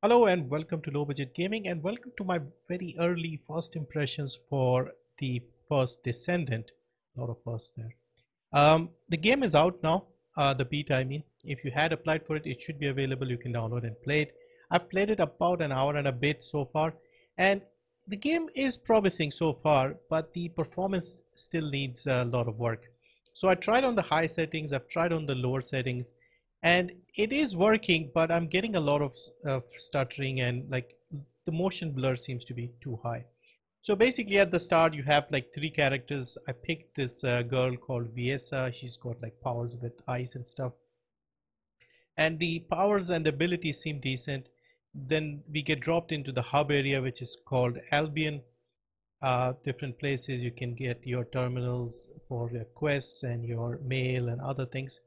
Hello and welcome to Low Budget Gaming, and welcome to my very early first impressions for the First Descendant. A lot of first there. The game is out now, the beta I mean. If you had applied for it, it should be available. You can download and play it. I've played it about an hour and a bit so far, and the game is promising so far, but the performance still needs a lot of work. So I tried on the high settings, I've tried on the lower settings, and it is working, but I'm getting a lot of stuttering, and like the motion blur seems to be too high. So basically at the start you have like three characters. I picked this girl called Viesa. She's got like powers with ice and stuff, and the powers and abilities seem decent. Then we get dropped into the hub area, which is called Albion. Different places you can get your terminals for your quests and your mail and other things.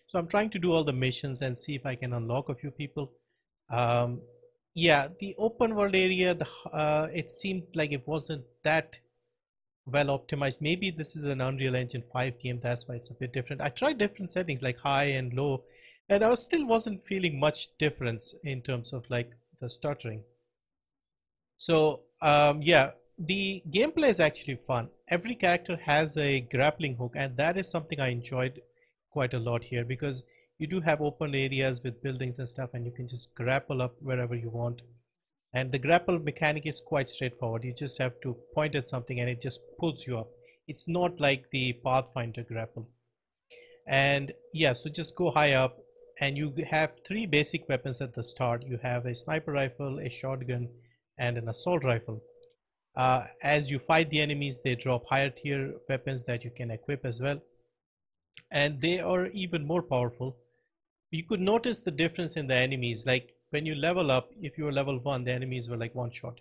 So I'm trying to do all the missions and see if I can unlock a few people. um, yeah, the open world area, it seemed like it wasn't that well optimized. Maybe this is an Unreal Engine 5 game, that's why it's a bit different. I tried different settings like high and low, and I still wasn't feeling much difference in terms of like the stuttering. So yeah, the gameplay is actually fun. Every character has a grappling hook, and that is something I enjoyed quite a lot here, because you do have open areas with buildings and stuff, and you can just grapple up wherever you want. And the grapple mechanic is quite straightforward. You just have to point at something and it just pulls you up. It's not like the Pathfinder grapple. And yeah, so just go high up, and you have three basic weapons at the start. You have a sniper rifle, a shotgun, and an assault rifle. As you fight the enemies, they drop higher tier weapons that you can equip as well, and they are even more powerful. You could notice the difference in the enemies. Like when you level up, if you were level 1, the enemies were like one shot.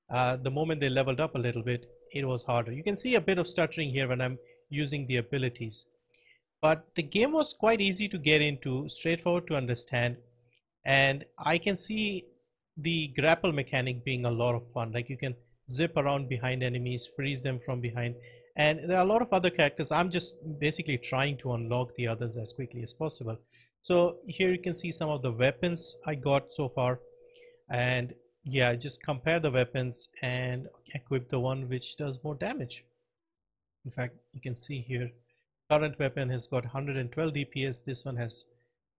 The moment they leveled up a little bit, it was harder. You can see a bit of stuttering here when I'm using the abilities, but the game was quite easy to get into, straightforward to understand, and I can see the grapple mechanic being a lot of fun. Like you can zip around behind enemies, freeze them from behind, and there are a lot of other characters. I'm just basically trying to unlock the others as quickly as possible. So here you can see some of the weapons I got so far, and yeah, just compare the weapons and equip the one which does more damage. In fact, you can see here, current weapon has got 112 DPS, this one has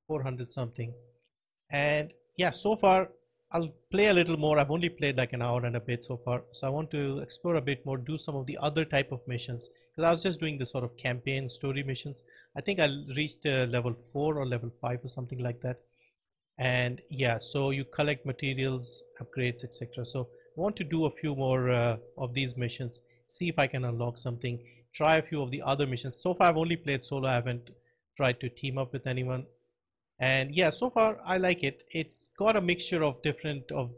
400 something. And yeah, so far I'll play a little more. I've only played like an hour and a bit so far, so I want to explore a bit more, do some of the other type of missions, because I was just doing the sort of campaign story missions. I think I reached level 4 or level 5 or something like that. And yeah, so you collect materials, upgrades, etc. So I want to do a few more of these missions, see if I can unlock something, try a few of the other missions. So far I've only played solo, I haven't tried to team up with anyone. And yeah, so far I like it. It's got a mixture of different of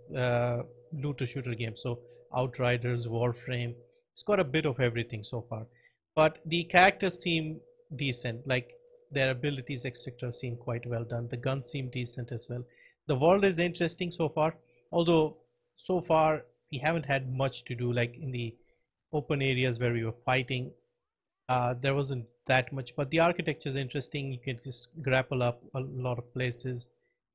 looter shooter games, so Outriders, Warframe. It's got a bit of everything so far, but the characters seem decent. Like their abilities, etc., seem quite well done. The guns seem decent as well. The world is interesting so far, although so far we haven't had much to do. Like in the open areas where we were fighting, there wasn't that much, but the architecture is interesting. You can just grapple up a lot of places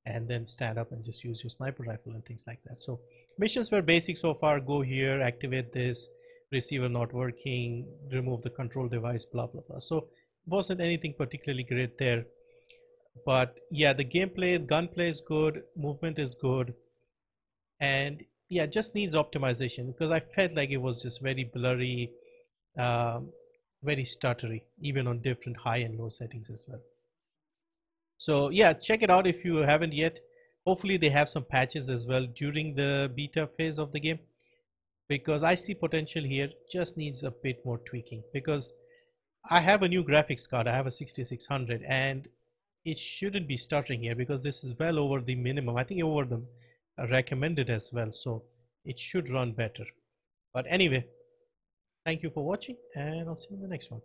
and then stand up and just use your sniper rifle and things like that. So missions were basic so far. Go here, activate this, receiver not working, remove the control device, blah blah blah. So wasn't anything particularly great there, but yeah, the gameplay, gunplay is good, movement is good, and yeah, just needs optimization, because I felt like it was just very blurry, um, very stuttery, even on different high and low settings as well. So yeah, check it out if you haven't yet. Hopefully they have some patches as well during the beta phase of the game, because I see potential here. Just needs a bit more tweaking, because I have a new graphics card. I have a 6600, and it shouldn't be stuttering here, because this is well over the minimum. I think over the recommended as well, so it should run better. But anyway, thank you for watching, and I'll see you in the next one.